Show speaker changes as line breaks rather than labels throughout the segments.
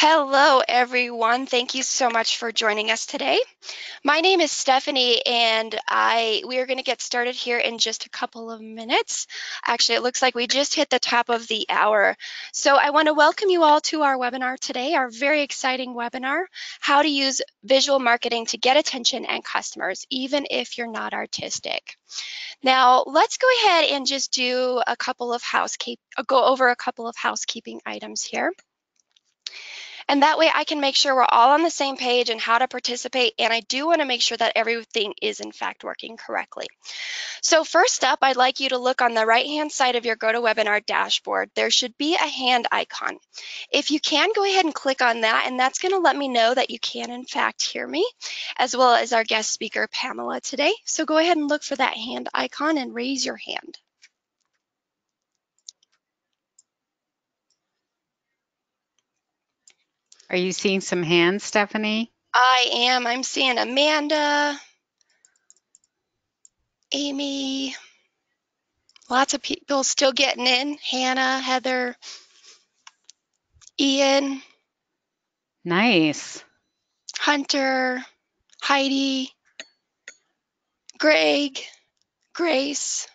Hello, everyone. Thank you so much for joining us today. My name is Stephanie, and we are going to get started here in just a couple of minutes. Actually, it looks like we just hit the top of the hour. So I want to welcome you all to our webinar today, our very exciting webinar, How to Use Visual Marketing to Get Attention and Customers, even if you're not artistic. Now, let's go ahead and just do a couple of go over a couple of housekeeping items here. And that way I can make sure we're all on the same page and how to participate. And I do want to make sure that everything is in fact working correctly. So first up, I'd like you to look on the right-hand side of your GoToWebinar dashboard. There should be a hand icon. If you can, go ahead and click on that, and that's going to let me know that you can in fact hear me, as well as our guest speaker, Pamela, today. So go ahead and look for that hand icon and raise your hand.
Are you seeing some hands, Stephanie?
I am. I'm seeing Amanda, Amy, lots of people still getting in. Hannah, Heather, Ian,
Nice.
Hunter, Heidi, Greg, Grace.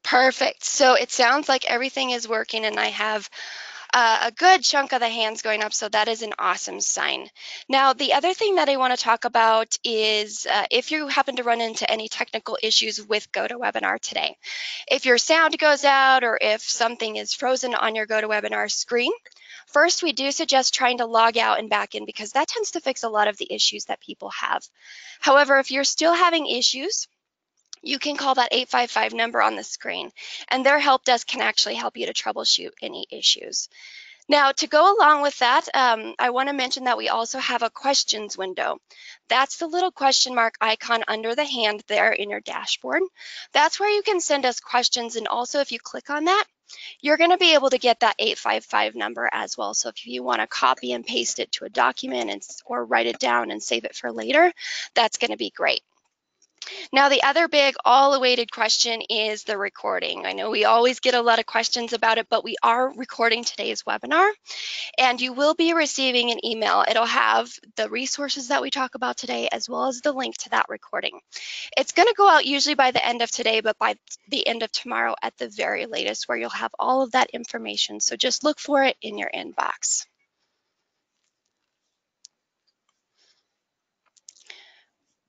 Perfect. So it sounds like everything is working, and I have a good chunk of the hands going up, so that is an awesome sign. Now, the other thing that I want to talk about is if you happen to run into any technical issues with GoToWebinar today. If your sound goes out or if something is frozen on your GoToWebinar screen, first, we do suggest trying to log out and back in because that tends to fix a lot of the issues that people have. However, if you're still having issues, you can call that 855 number on the screen, and their help desk can actually help you to troubleshoot any issues. Now, to go along with that, I want to mention that we also have a questions window. That's the little question mark icon under the hand there in your dashboard. That's where you can send us questions, and also if you click on that, you're going to be able to get that 855 number as well. So if you want to copy and paste it to a document or write it down and save it for later, that's going to be great. Now, the other big all-awaited question is the recording. I know we always get a lot of questions about it, but we are recording today's webinar, and you will be receiving an email. It'll have the resources that we talk about today, as well as the link to that recording. It's going to go out usually by the end of today, but by the end of tomorrow at the very latest, where you'll have all of that information. So just look for it in your inbox.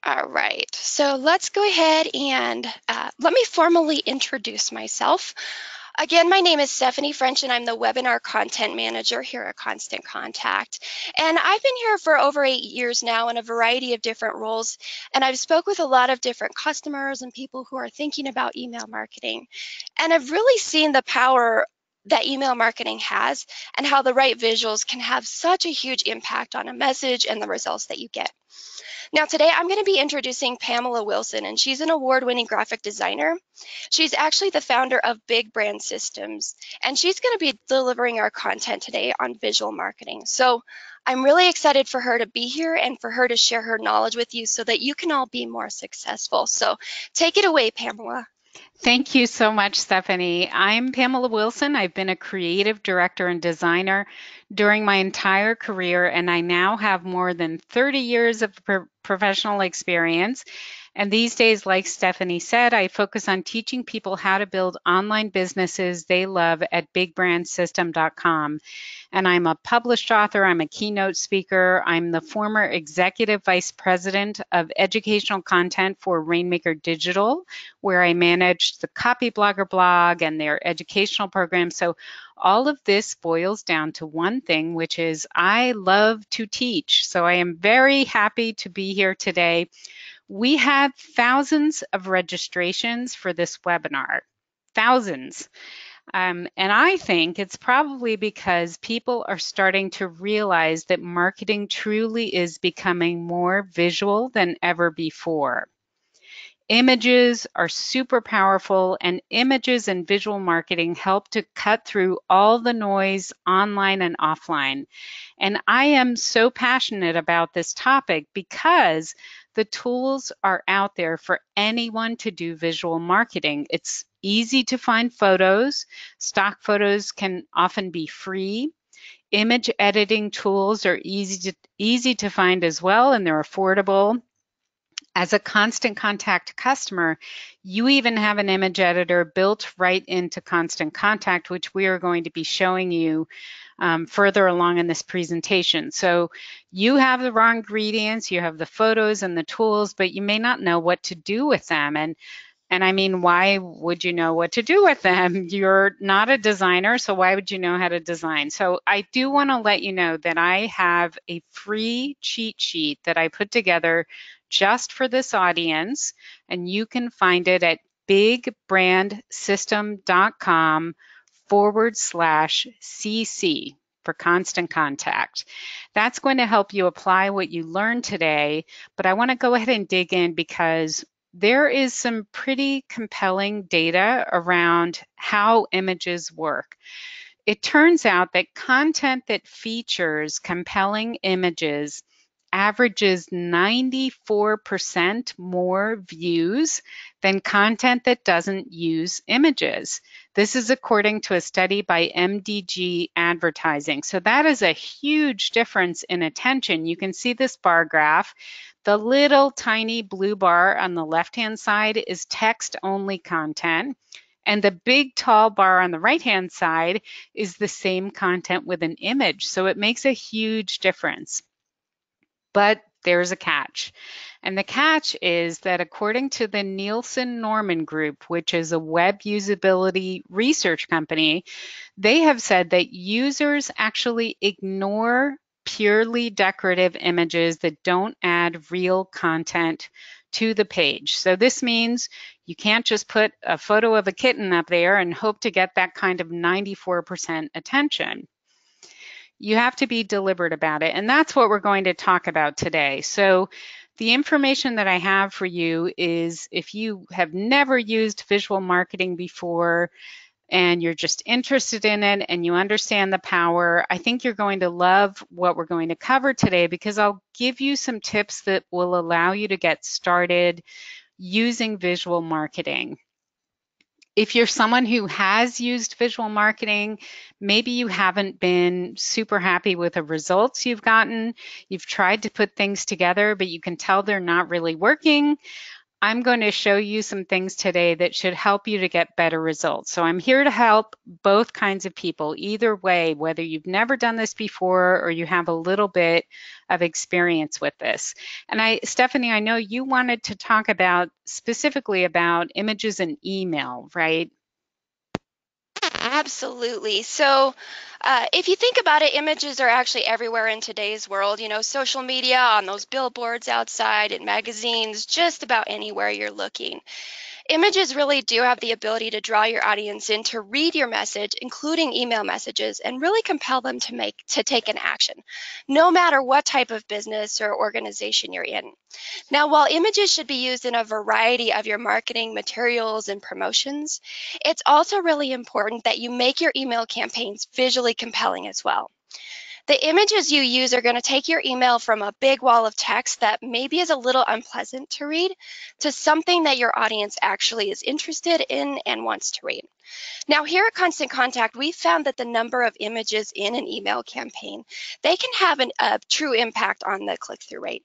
All right, so let's go ahead and let me formally introduce myself. Again, my name is Stephanie French, and I'm the Webinar Content Manager here at Constant Contact. And I've been here for over 8 years now in a variety of different roles, and I've spoke with a lot of different customers and people who are thinking about email marketing. And I've really seen the power that email marketing has and how the right visuals can have such a huge impact on a message and the results that you get. Now today I'm going to be introducing Pamela Wilson, and she's an award-winning graphic designer. She's actually the founder of Big Brand Systems, and she's going to be delivering our content today on visual marketing. So I'm really excited for her to be here and for her to share her knowledge with you so that you can all be more successful. So take it away, Pamela.
Thank you so much, Stephanie. I'm Pamela Wilson. I've been a creative director and designer during my entire career, and I now have more than 30 years of professional experience. And these days, like Stephanie said, I focus on teaching people how to build online businesses they love at bigbrandsystem.com. And I'm a published author, I'm a keynote speaker, I'm the former executive vice president of educational content for Rainmaker Digital, where I managed the Copy Blogger blog and their educational program. So all of this boils down to one thing, which is I love to teach. So I am very happy to be here today. We had thousands of registrations for this webinar, thousands. And I think it's probably because people are starting to realize that marketing truly is becoming more visual than ever before. Images are super powerful, and images and visual marketing help to cut through all the noise online and offline. And I am so passionate about this topic because the tools are out there for anyone to do visual marketing. It's easy to find photos. Stock photos can often be free. Image editing tools are easy to find as well, and they're affordable. As a Constant Contact customer, you even have an image editor built right into Constant Contact, which we are going to be showing you further along in this presentation. So you have the raw ingredients, you have the photos and the tools, but you may not know what to do with them. And I mean, why would you know what to do with them? You're not a designer, so why would you know how to design? So I do want to let you know that I have a free cheat sheet that I put together just for this audience, and you can find it at bigbrandsystem.com/CC for Constant Contact. That's going to help you apply what you learned today, but I want to go ahead and dig in because there is some pretty compelling data around how images work. It turns out that content that features compelling images averages 94% more views than content that doesn't use images. This is according to a study by MDG Advertising. So that is a huge difference in attention. You can see this bar graph. The little tiny blue bar on the left-hand side is text-only content. And the big tall bar on the right-hand side is the same content with an image. So it makes a huge difference. But there's a catch. And the catch is that according to the Nielsen Norman Group, which is a web usability research company, they have said that users actually ignore purely decorative images that don't add real content to the page. So this means you can't just put a photo of a kitten up there and hope to get that kind of 94% attention. You have to be deliberate about it. And that's what we're going to talk about today. So the information that I have for you is if you have never used visual marketing before and you're just interested in it and you understand the power, I think you're going to love what we're going to cover today because I'll give you some tips that will allow you to get started using visual marketing. If you're someone who has used visual marketing, maybe you haven't been super happy with the results you've gotten. You've tried to put things together, but you can tell they're not really working. I'm going to show you some things today that should help you to get better results. So I'm here to help both kinds of people, either way, whether you've never done this before or you have a little bit of experience with this. And Stephanie, I know you wanted to talk about specifically about images and email, right?
Absolutely. So, if you think about it, images are actually everywhere in today's world. You know, social media, on those billboards outside, in magazines, just about anywhere you're looking. Images really do have the ability to draw your audience in to read your message, including email messages, and really compel them to take an action, no matter what type of business or organization you're in. Now, while images should be used in a variety of your marketing materials and promotions, it's also really important that you make your email campaigns visually compelling as well. The images you use are going to take your email from a big wall of text that maybe is a little unpleasant to read to something that your audience actually is interested in and wants to read. Now, here at Constant Contact, we found that the number of images in an email campaign, they can have a true impact on the click-through rate.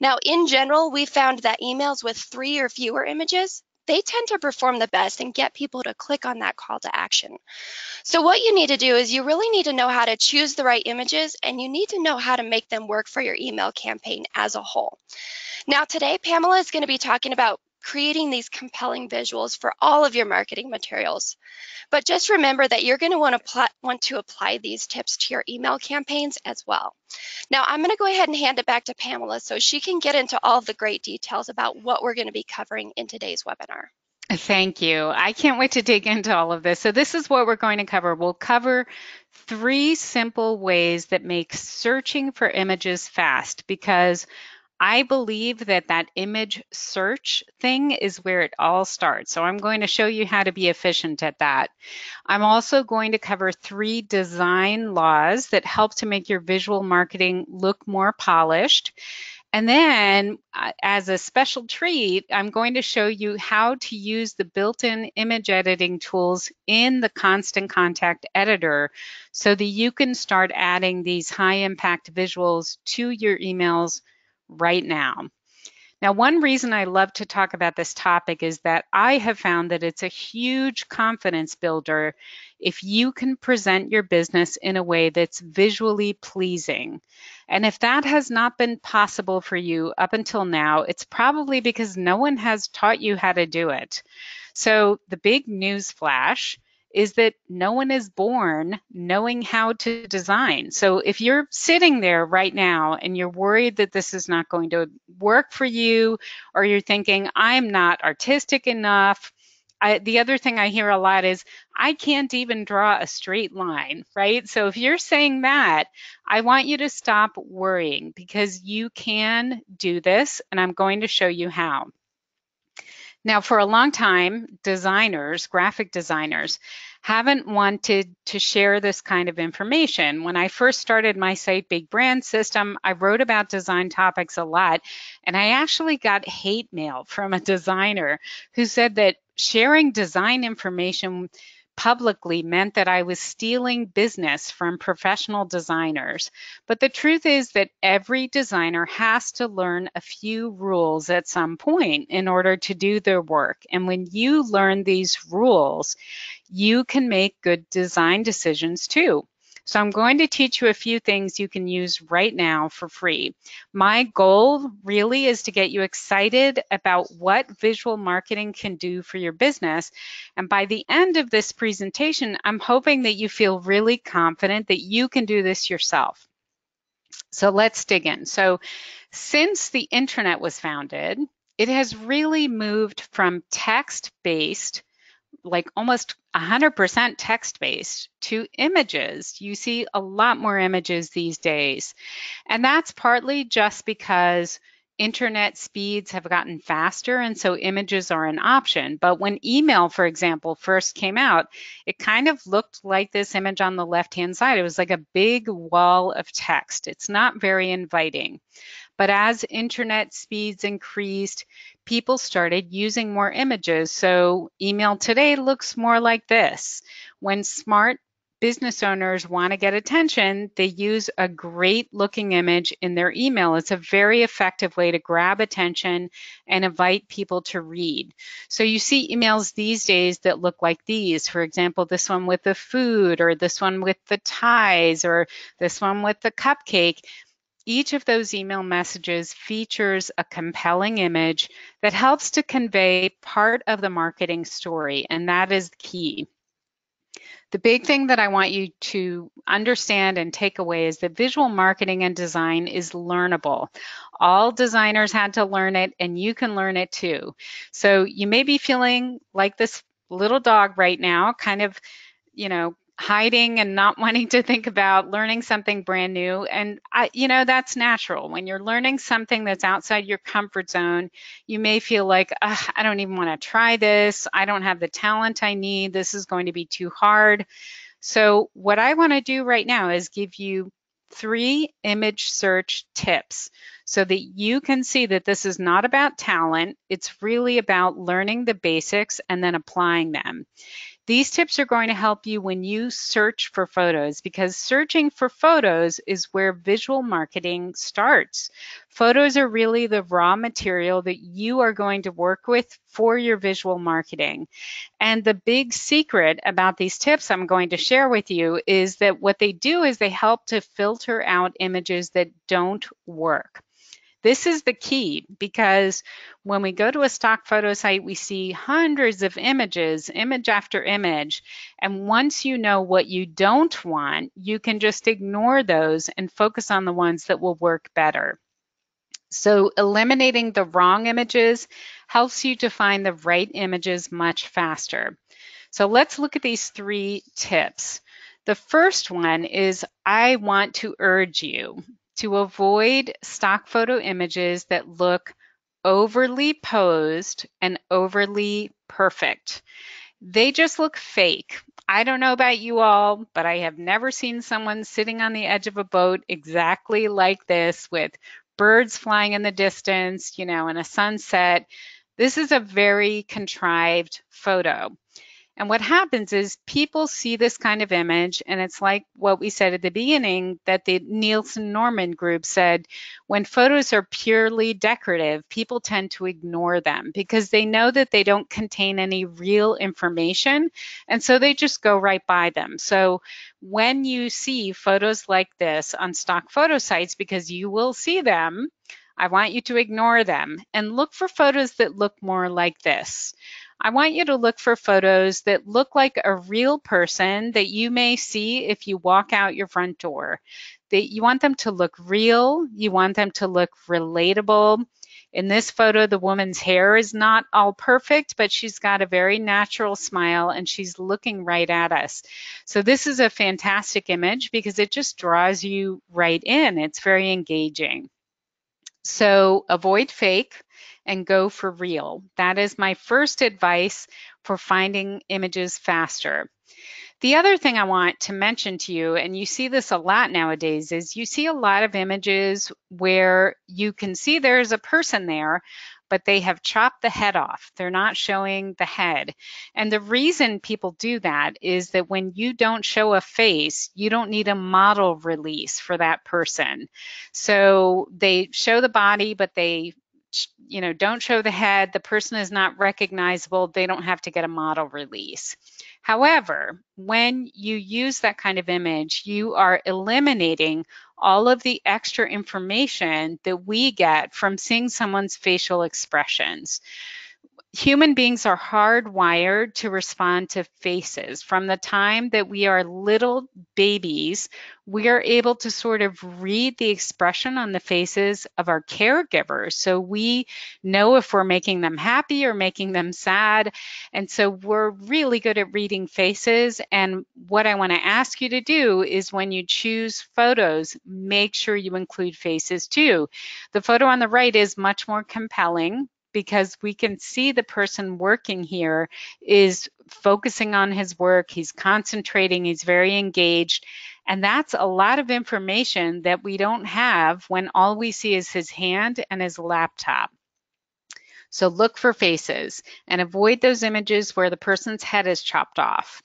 Now, in general, we found that emails with 3 or fewer images, they tend to perform the best and get people to click on that call to action. So what you need to do is you really need to know how to choose the right images, and you need to know how to make them work for your email campaign as a whole. Now, today, Pamela is going to be talking about creating these compelling visuals for all of your marketing materials. But just remember that you're going to want to apply these tips to your email campaigns as well. Now, I'm going to go ahead and hand it back to Pamela so she can get into all the great details about what we're going to be covering in today's webinar.
Thank you. I can't wait to dig into all of this. So this is what we're going to cover. We'll cover 3 simple ways that make searching for images fast because I believe that image search thing is where it all starts. So I'm going to show you how to be efficient at that. I'm also going to cover 3 design laws that help to make your visual marketing look more polished. And then, as a special treat, I'm going to show you how to use the built-in image editing tools in the Constant Contact editor so that you can start adding these high-impact visuals to your emails right now. Now, one reason I love to talk about this topic is that I have found that it's a huge confidence builder if you can present your business in a way that's visually pleasing. And if that has not been possible for you up until now, it's probably because no one has taught you how to do it. So, the big news flash is that no one is born knowing how to design. So if you're sitting there right now and you're worried that this is not going to work for you, or you're thinking, I'm not artistic enough, the other thing I hear a lot is, I can't even draw a straight line, right? So if you're saying that, I want you to stop worrying because you can do this, and I'm going to show you how. Now, for a long time, designers, graphic designers, haven't wanted to share this kind of information. When I first started my site, Big Brand System, I wrote about design topics a lot, and I actually got hate mail from a designer who said that sharing design information publicly meant that I was stealing business from professional designers. But the truth is that every designer has to learn a few rules at some point in order to do their work. And when you learn these rules, you can make good design decisions too. So I'm going to teach you a few things you can use right now for free. My goal really is to get you excited about what visual marketing can do for your business. And by the end of this presentation, I'm hoping that you feel really confident that you can do this yourself. So let's dig in. So since the internet was founded, it has really moved from text-based, like almost 100% text-based, to images. You see a lot more images these days. And that's partly just because internet speeds have gotten faster, and so images are an option. But when email, for example, first came out, it kind of looked like this image on the left-hand side. It was like a big wall of text. It's not very inviting. But as internet speeds increased, people started using more images. So email today looks more like this. When smart business owners want to get attention, they use a great looking image in their email. It's a very effective way to grab attention and invite people to read. So you see emails these days that look like these. For example, this one with the food, or this one with the ties, or this one with the cupcake. Each of those email messages features a compelling image that helps to convey part of the marketing story, and that is key. The big thing that I want you to understand and take away is that visual marketing and design is learnable. All designers had to learn it, and you can learn it too. So you may be feeling like this little dog right now, kind of, hiding and not wanting to think about learning something brand new. And that's natural. When you're learning something that's outside your comfort zone, you may feel like, I don't even want to try this. I don't have the talent I need. This is going to be too hard. So what I want to do right now is give you 3 image search tips so that you can see that this is not about talent. It's really about learning the basics and then applying them. These tips are going to help you when you search for photos, because searching for photos is where visual marketing starts. Photos are really the raw material that you are going to work with for your visual marketing. And the big secret about these tips I'm going to share with you is that what they do is they help to filter out images that don't work. This is the key, because when we go to a stock photo site, we see hundreds of images, image after image. And once you know what you don't want, you can just ignore those and focus on the ones that will work better. So eliminating the wrong images helps you to find the right images much faster. So let's look at these 3 tips. The first one is, I want to urge you to avoid stock photo images that look overly posed and overly perfect. They just look fake. I don't know about you all, but I have never seen someone sitting on the edge of a boat exactly like this, with birds flying in the distance, and a sunset. This is a very contrived photo. And what happens is people see this kind of image, and it's like what we said at the beginning that the Nielsen Norman group said when photos are purely decorative, people tend to ignore them because they know that they don't contain any real information, and so they just go right by them. So when you see photos like this on stock photo sites, because you will see them, I want you to ignore them and look for photos that look more like this. I want you to look for photos that look like a real person that you may see if you walk out your front door. That you want them to look real, you want them to look relatable. In this photo, the woman's hair is not all perfect, but she's got a very natural smile and she's looking right at us. So this is a fantastic image because it just draws you right in. It's very engaging. So avoid fake and go for real. That is my first advice for finding images faster. The other thing I want to mention to you, and you see this a lot nowadays, is you see a lot of images where you can see there's a person there, but they have chopped the head off. They're not showing the head. And the reason people do that is that when you don't show a face, you don't need a model release for that person. So they show the body, but they don't show the head. The person is not recognizable. They don't have to get a model release. However, when you use that kind of image, you are eliminating all of the extra information that we get from seeing someone's facial expressions. Human beings are hardwired to respond to faces. From the time that we are little babies, we are able to sort of read the expression on the faces of our caregivers. So we know if we're making them happy or making them sad. And so we're really good at reading faces. And what I want to ask you to do is when you choose photos, make sure you include faces too. The photo on the right is much more compelling because we can see the person working here is focusing on his work, he's concentrating, he's very engaged, and that's a lot of information that we don't have when all we see is his hand and his laptop. So look for faces and avoid those images where the person's head is chopped off.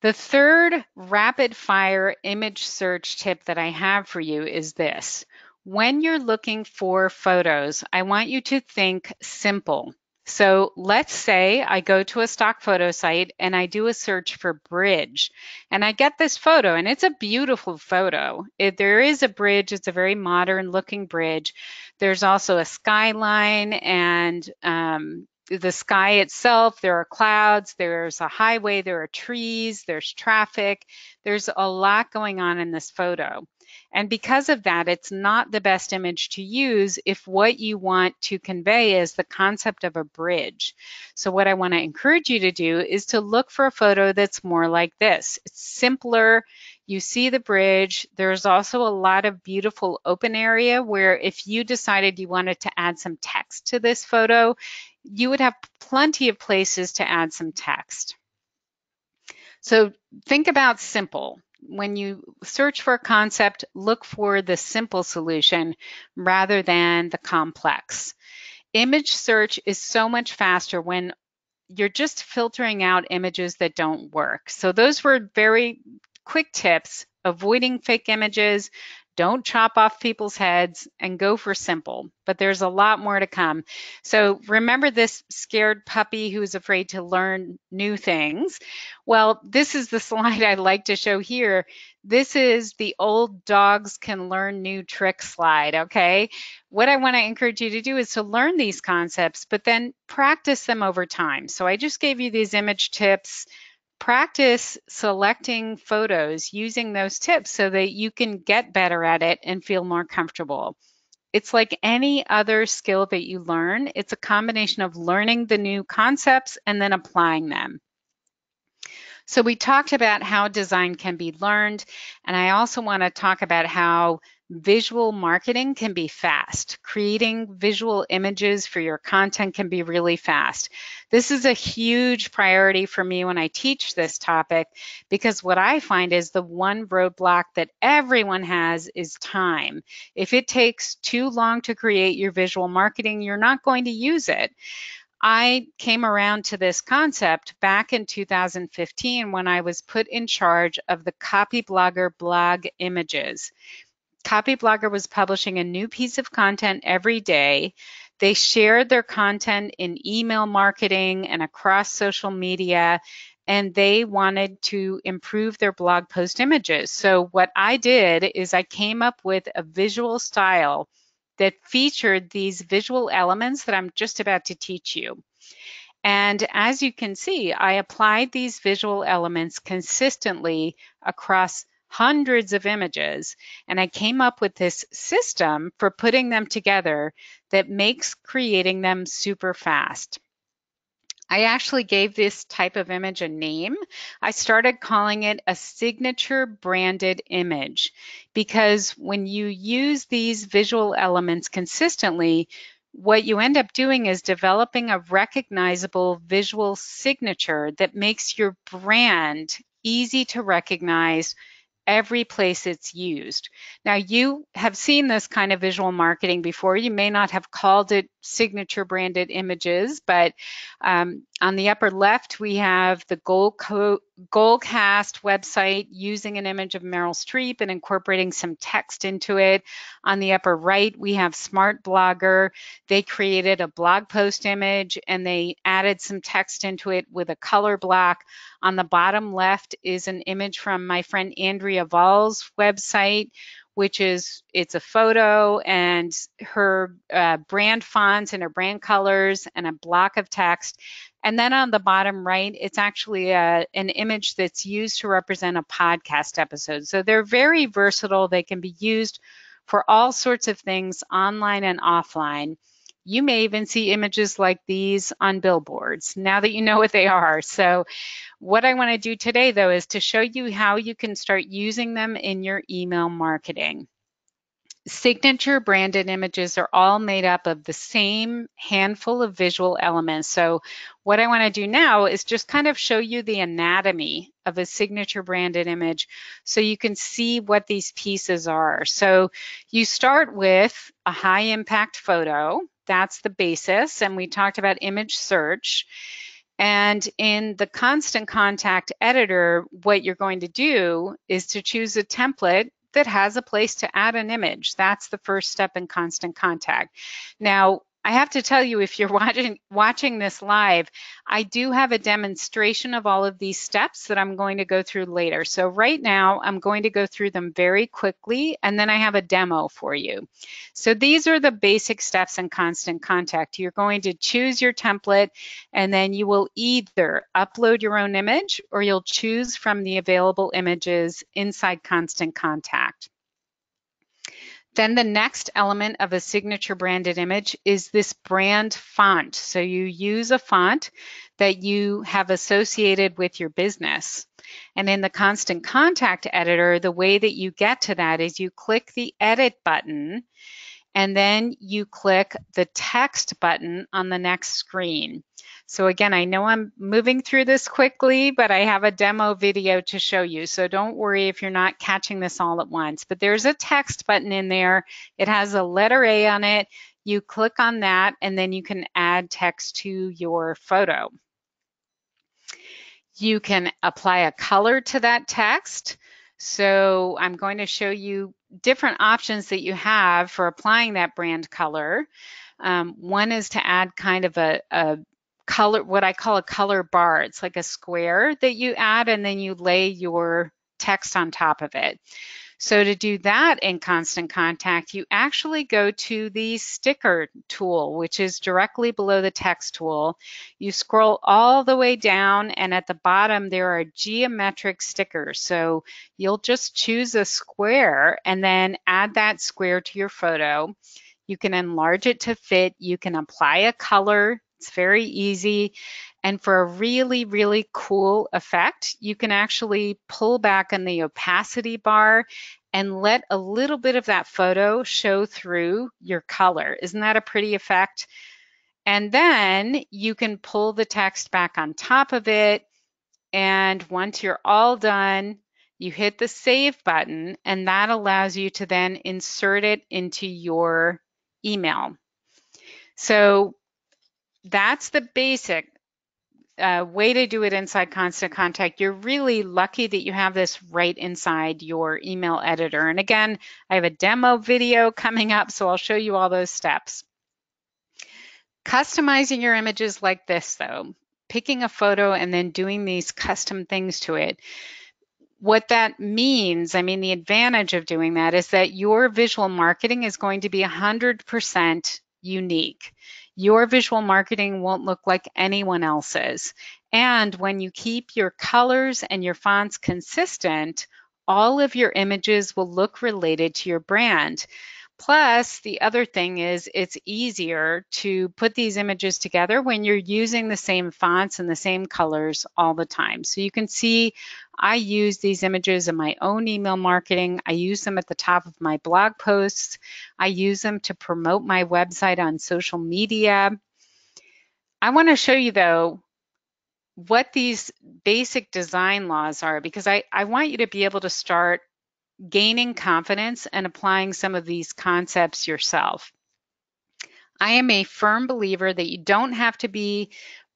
The third rapid fire image search tip that I have for you is this. When you're looking for photos, I want you to think simple. So let's say I go to a stock photo site and I do a search for bridge and I get this photo and it's a beautiful photo. There is a bridge, it's a very modern looking bridge. There's also a skyline and the sky itself, there are clouds, there's a highway, there are trees, there's traffic, there's a lot going on in this photo. And because of that, it's not the best image to use if what you want to convey is the concept of a bridge. So what I want to encourage you to do is to look for a photo that's more like this. It's simpler. You see the bridge. There's also a lot of beautiful open area where if you decided you wanted to add some text to this photo, you would have plenty of places to add some text. So think about simple. When you search for a concept, look for the simple solution rather than the complex. Image search is so much faster when you're just filtering out images that don't work. So those were very quick tips, avoiding fake images, don't chop off people's heads, and go for simple. But there's a lot more to come. So remember this scared puppy who's afraid to learn new things? Well, this is the slide I like to show here. This is the old dogs can learn new tricks slide, okay? What I want to encourage you to do is to learn these concepts, but then practice them over time. So I just gave you these image tips. Practice selecting photos using those tips so that you can get better at it and feel more comfortable. It's like any other skill that you learn. It's a combination of learning the new concepts and then applying them. So we talked about how design can be learned, and I also want to talk about how visual marketing can be fast. Creating visual images for your content can be really fast. This is a huge priority for me when I teach this topic, because what I find is the one roadblock that everyone has is time. If it takes too long to create your visual marketing, you're not going to use it. I came around to this concept back in 2015 when I was put in charge of the Copyblogger blog images. Copyblogger was publishing a new piece of content every day. They shared their content in email marketing and across social media, and they wanted to improve their blog post images. So what I did is I came up with a visual style that featured these visual elements that I'm just about to teach you. And as you can see, I applied these visual elements consistently across hundreds of images, and I came up with this system for putting them together that makes creating them super fast. I actually gave this type of image a name. I started calling it a signature branded image, because when you use these visual elements consistently, what you end up doing is developing a recognizable visual signature that makes your brand easy to recognize every place it's used. Now, you have seen this kind of visual marketing before. You may not have called it signature branded images, but on the upper left, we have the Goalcast website using an image of Meryl Streep and incorporating some text into it. On the upper right, we have Smart Blogger. They created a blog post image and they added some text into it with a color block. On the bottom left is an image from my friend Andrea Vall's website, it's a photo and her brand fonts and her brand colors and a block of text. And then on the bottom right, it's actually an image that's used to represent a podcast episode. So they're very versatile. They can be used for all sorts of things online and offline. You may even see images like these on billboards now that you know what they are. So what I want to do today, though, is to show you how you can start using them in your email marketing. Signature branded images are all made up of the same handful of visual elements. So what I want to do now is just kind of show you the anatomy of a signature branded image so you can see what these pieces are. So you start with a high impact photo. That's the basis. And we talked about image search. And in the Constant Contact editor, what you're going to do is to choose a template that has a place to add an image. That's the first step in Constant Contact. Now, I have to tell you, if you're watching this live, I do have a demonstration of all of these steps that I'm going to go through later. So right now, I'm going to go through them very quickly, and then I have a demo for you. So these are the basic steps in Constant Contact. You're going to choose your template, and then you will either upload your own image or you'll choose from the available images inside Constant Contact. Then the next element of a signature branded image is this brand font. So you use a font that you have associated with your business. And in the Constant Contact editor, the way that you get to that is you click the edit button and then you click the text button on the next screen. So again, I know I'm moving through this quickly, but I have a demo video to show you. So don't worry if you're not catching this all at once. But there's a text button in there. It has a letter A on it. You click on that, and then you can add text to your photo. You can apply a color to that text. So I'm going to show you different options that you have for applying that brand color. One is to add kind of a color, what I call a color bar. It's like a square that you add and then you lay your text on top of it. So to do that in Constant Contact, you actually go to the sticker tool, which is directly below the text tool. You scroll all the way down, and at the bottom there are geometric stickers. So you'll just choose a square and then add that square to your photo. You can enlarge it to fit. You can apply a color. It's very easy. And for a really, really cool effect, you can actually pull back on the opacity bar and let a little bit of that photo show through your color. Isn't that a pretty effect? And then you can pull the text back on top of it. And once you're all done, you hit the save button, and that allows you to then insert it into your email. So that's the basic way to do it inside Constant Contact. You're really lucky that you have this right inside your email editor. And again, I have a demo video coming up, so I'll show you all those steps. Customizing your images like this, though, picking a photo and then doing these custom things to it. What that means, I mean, the advantage of doing that is that your visual marketing is going to be 100% unique. Your visual marketing won't look like anyone else's. And when you keep your colors and your fonts consistent, all of your images will look related to your brand. Plus, the other thing is it's easier to put these images together when you're using the same fonts and the same colors all the time. So you can see I use these images in my own email marketing. I use them at the top of my blog posts. I use them to promote my website on social media. I want to show you, though, what these basic design laws are, because I want you to be able to start gaining confidence and applying some of these concepts yourself. I am a firm believer that you don't have to be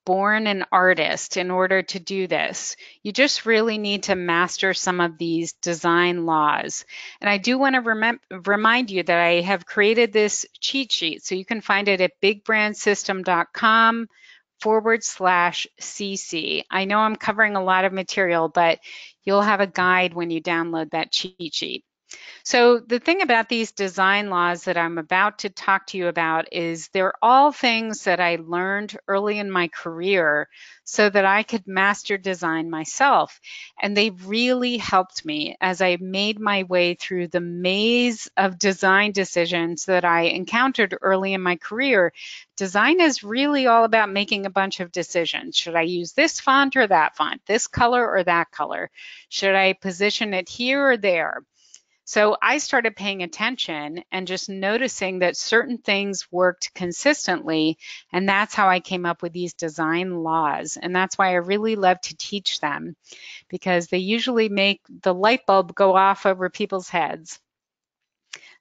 born an artist in order to do this. You just really need to master some of these design laws. And I do want to remind you that I have created this cheat sheet. So you can find it at bigbrandsystem.com/CC. I know I'm covering a lot of material, but you'll have a guide when you download that cheat sheet. So the thing about these design laws that I'm about to talk to you about is they're all things that I learned early in my career so that I could master design myself. And they really helped me as I made my way through the maze of design decisions that I encountered early in my career. Design is really all about making a bunch of decisions. Should I use this font or that font, this color or that color? Should I position it here or there? So I started paying attention and just noticing that certain things worked consistently. And that's how I came up with these design laws. And that's why I really love to teach them, because they usually make the light bulb go off over people's heads.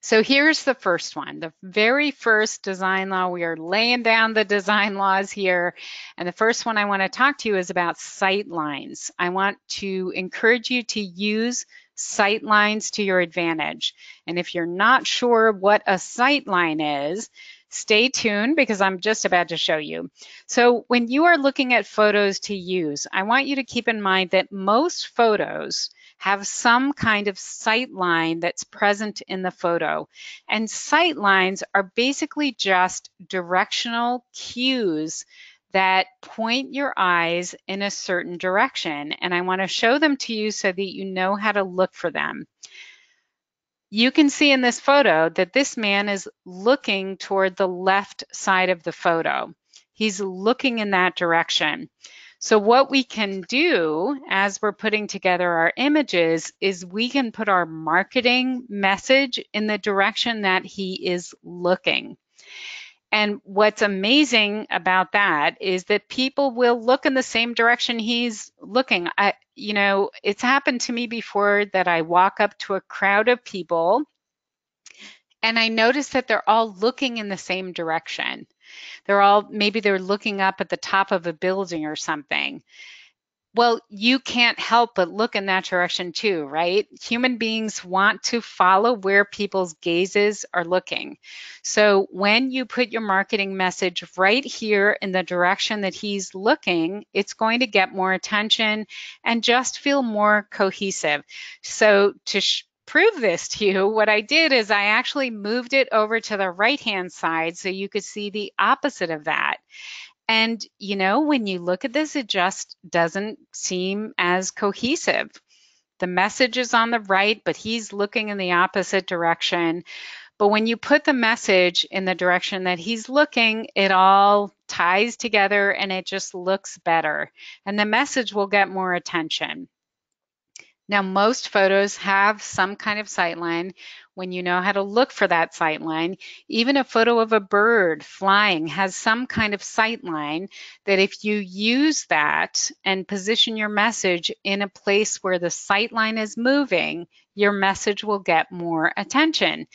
So here's the first one, the very first design law. We are laying down the design laws here. And the first one I want to talk to you is about sightlines. I want to encourage you to use sightlines to your advantage. And if you're not sure what a sightline is, stay tuned because I'm just about to show you. So when you are looking at photos to use, I want you to keep in mind that most photos have some kind of sight line that's present in the photo. And sight lines are basically just directional cues that point your eyes in a certain direction. And I want to show them to you so that you know how to look for them. You can see in this photo that this man is looking toward the left side of the photo. He's looking in that direction. So what we can do as we're putting together our images is we can put our marketing message in the direction that he is looking. And what's amazing about that is that people will look in the same direction he's looking. It's happened to me before that I walk up to a crowd of people and I notice that they're all looking in the same direction. Maybe they're looking up at the top of a building or something. Well, you can't help but look in that direction too, right? Human beings want to follow where people's gazes are looking. So when you put your marketing message right here in the direction that he's looking, it's going to get more attention and just feel more cohesive. So to prove this to you, what I did is I actually moved it over to the right-hand side so you could see the opposite of that. And, when you look at this, it just doesn't seem as cohesive. The message is on the right, but he's looking in the opposite direction. But when you put the message in the direction that he's looking, it all ties together and it just looks better. And the message will get more attention. Now, most photos have some kind of sightline when you know how to look for that sightline. Even a photo of a bird flying has some kind of sightline that if you use that and position your message in a place where the sightline is moving, your message will get more attention.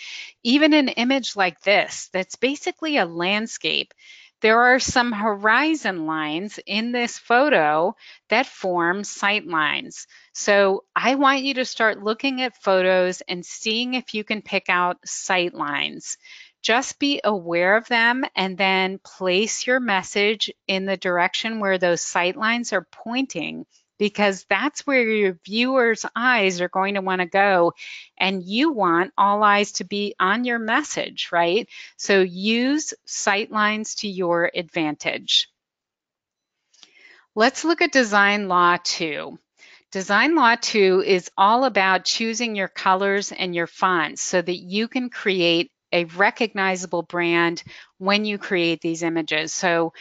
Even an image like this, that's basically a landscape, there are some horizon lines in this photo that form sight lines. So I want you to start looking at photos and seeing if you can pick out sight lines. Just be aware of them and then place your message in the direction where those sight lines are pointing, because that's where your viewers' eyes are going to want to go. And you want all eyes to be on your message, right? So use sight lines to your advantage. Let's look at design law 2. Design law 2 is all about choosing your colors and your fonts so that you can create a recognizable brand when you create these images. So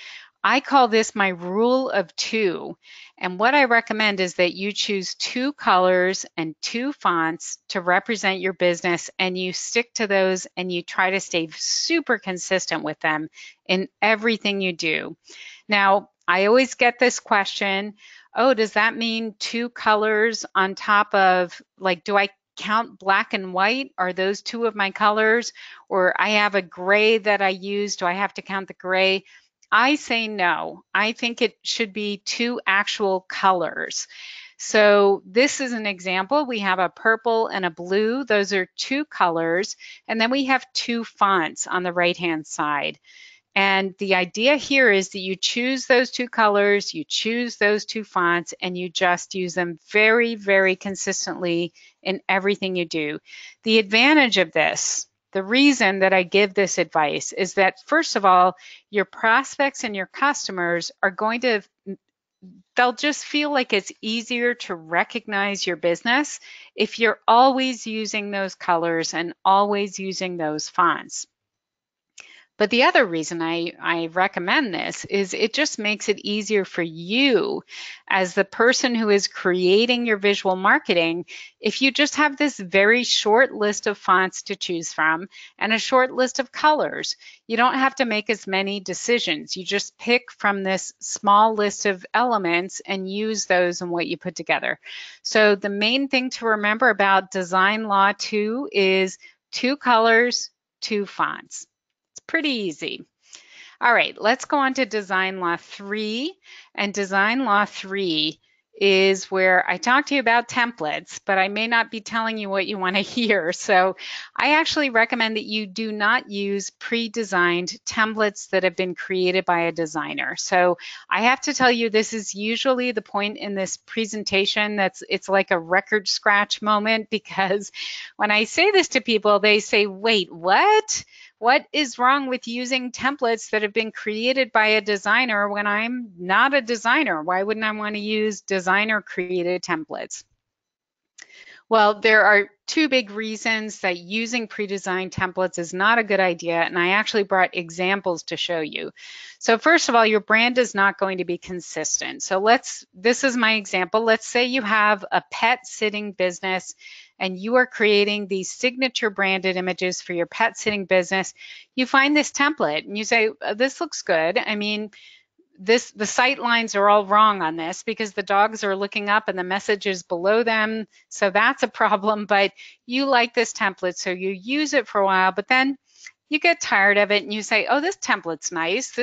I call this my rule of 2. And what I recommend is that you choose 2 colors and 2 fonts to represent your business, and you stick to those and you try to stay super consistent with them in everything you do. Now, I always get this question, oh, does that mean 2 colors on top of, like, do I count black and white? Are those 2 of my colors? Or I have a gray that I use, do I have to count the gray? I say no. I think it should be 2 actual colors. So this is an example. We have a purple and a blue. Those are 2 colors. And then we have 2 fonts on the right-hand side. And the idea here is that you choose those 2 colors, you choose those 2 fonts, and you just use them very, very consistently in everything you do. The advantage of this, the reason that I give this advice is that, first of all, your prospects and your customers are going to, they'll just feel like it's easier to recognize your business if you're always using those colors and always using those fonts. But the other reason I recommend this is it just makes it easier for you as the person who is creating your visual marketing. If you just have this very short list of fonts to choose from and a short list of colors, you don't have to make as many decisions. You just pick from this small list of elements and use those in what you put together. So the main thing to remember about design law 2 is 2 colors, 2 fonts. Pretty easy. All right, let's go on to design law 3. And design law 3 is where I talk to you about templates, but I may not be telling you what you want to hear. So I actually recommend that you do not use pre-designed templates that have been created by a designer. So I have to tell you, this is usually the point in this presentation it's like a record scratch moment, because when I say this to people, they say, wait, what? What is wrong with using templates that have been created by a designer when I'm not a designer? Why wouldn't I want to use designer created templates? Well, there are 2 big reasons that using pre-designed templates is not a good idea, and I actually brought examples to show you. So first of all, your brand is not going to be consistent. So this is my example. Let's say you have a pet sitting business and you are creating these signature branded images for your pet sitting business. You find this template and you say, this looks good. I mean, the sight lines are all wrong on this because the dogs are looking up and the message is below them. So that's a problem, but you like this template, so you use it for a while, but then you get tired of it and you say, oh, this template's nice.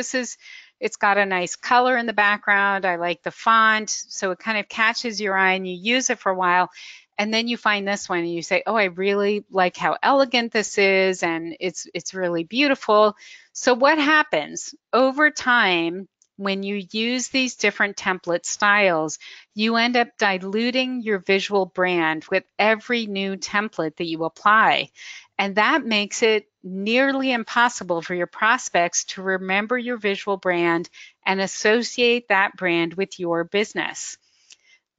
It's got a nice color in the background. I like the font. So it kind of catches your eye and you use it for a while. And then you find this one and you say, oh, I really like how elegant this is, and it's really beautiful. So what happens over time? When you use these different template styles, you end up diluting your visual brand with every new template that you apply. And that makes it nearly impossible for your prospects to remember your visual brand and associate that brand with your business.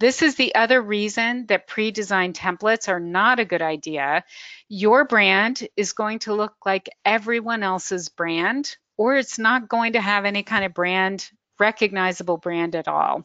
This is the other reason that pre-designed templates are not a good idea. Your brand is going to look like everyone else's brand, or it's not going to have any kind of recognizable brand at all.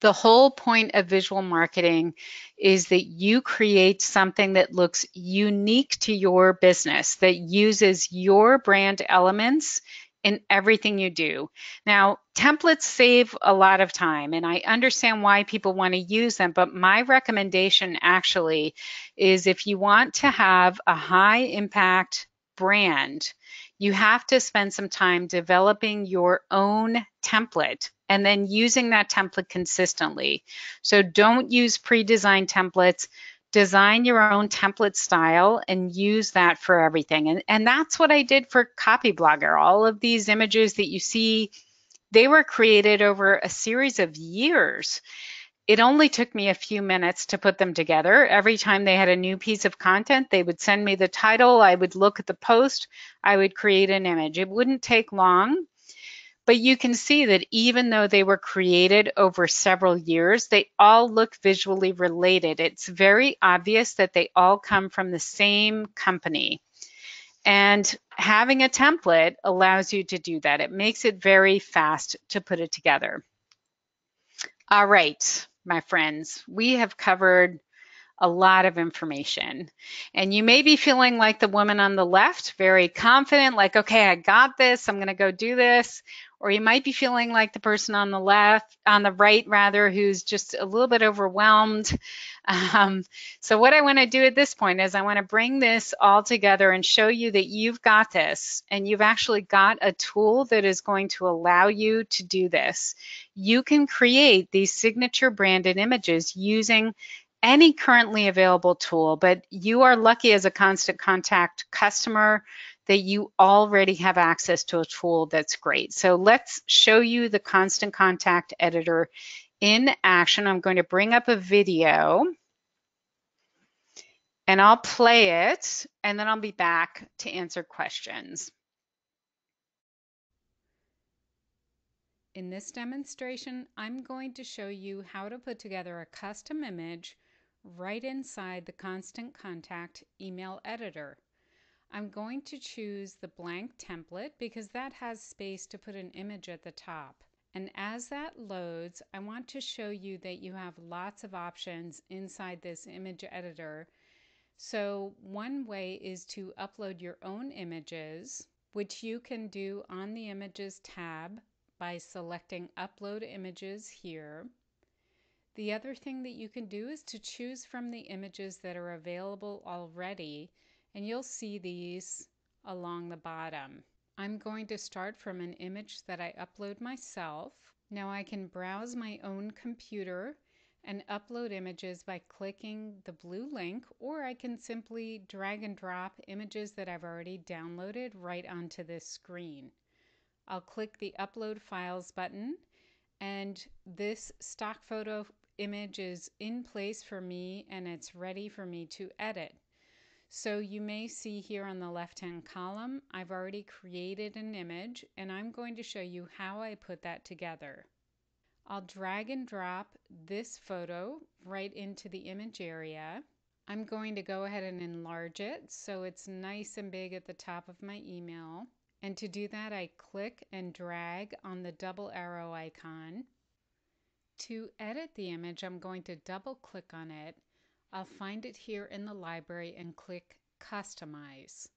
The whole point of visual marketing is that you create something that looks unique to your business, that uses your brand elements in everything you do. Now, templates save a lot of time, and I understand why people want to use them, but my recommendation actually is if you want to have a high impact brand, you have to spend some time developing your own template and then using that template consistently. So don't use pre-designed templates. Design your own template style and use that for everything. And that's what I did for Copyblogger. All of these images that you see, they were created over a series of years. It only took me a few minutes to put them together. Every time they had a new piece of content, they would send me the title. I would look at the post. I would create an image. It wouldn't take long, but you can see that even though they were created over several years, they all look visually related. It's very obvious that they all come from the same company. And having a template allows you to do that. It makes it very fast to put it together. All right, my friends, we have covered a lot of information. And you may be feeling like the woman on the left, very confident, like, okay, I got this, I'm going to go do this. Or you might be feeling like the person on the left, on the right, rather, who's just a little bit overwhelmed. So, what I want to do at this point is I want to bring this all together and show you that you've got this and you've actually got a tool that is going to allow you to do this. You can create these signature branded images using any currently available tool, but you are lucky as a Constant Contact customer that you already have access to a tool that's great. So let's show you the Constant Contact editor in action. I'm going to bring up a video and I'll play it and then I'll be back to answer questions. In this demonstration, I'm going to show you how to put together a custom image right inside the Constant Contact email editor. I'm going to choose the blank template because that has space to put an image at the top. And as that loads, I want to show you that you have lots of options inside this image editor. So one way is to upload your own images, which you can do on the Images tab by selecting Upload Images here. The other thing that you can do is to choose from the images that are available already, and you'll see these along the bottom. I'm going to start from an image that I upload myself. Now I can browse my own computer and upload images by clicking the blue link, or I can simply drag and drop images that I've already downloaded right onto this screen. I'll click the Upload Files button, and this stock photo image is in place for me and it's ready for me to edit. So you may see here on the left-hand column, I've already created an image and I'm going to show you how I put that together. I'll drag and drop this photo right into the image area. I'm going to go ahead and enlarge it so it's nice and big at the top of my email. And to do that, I click and drag on the double arrow icon. To edit the image, I'm going to double click on it. I'll find it here in the library and click Customize.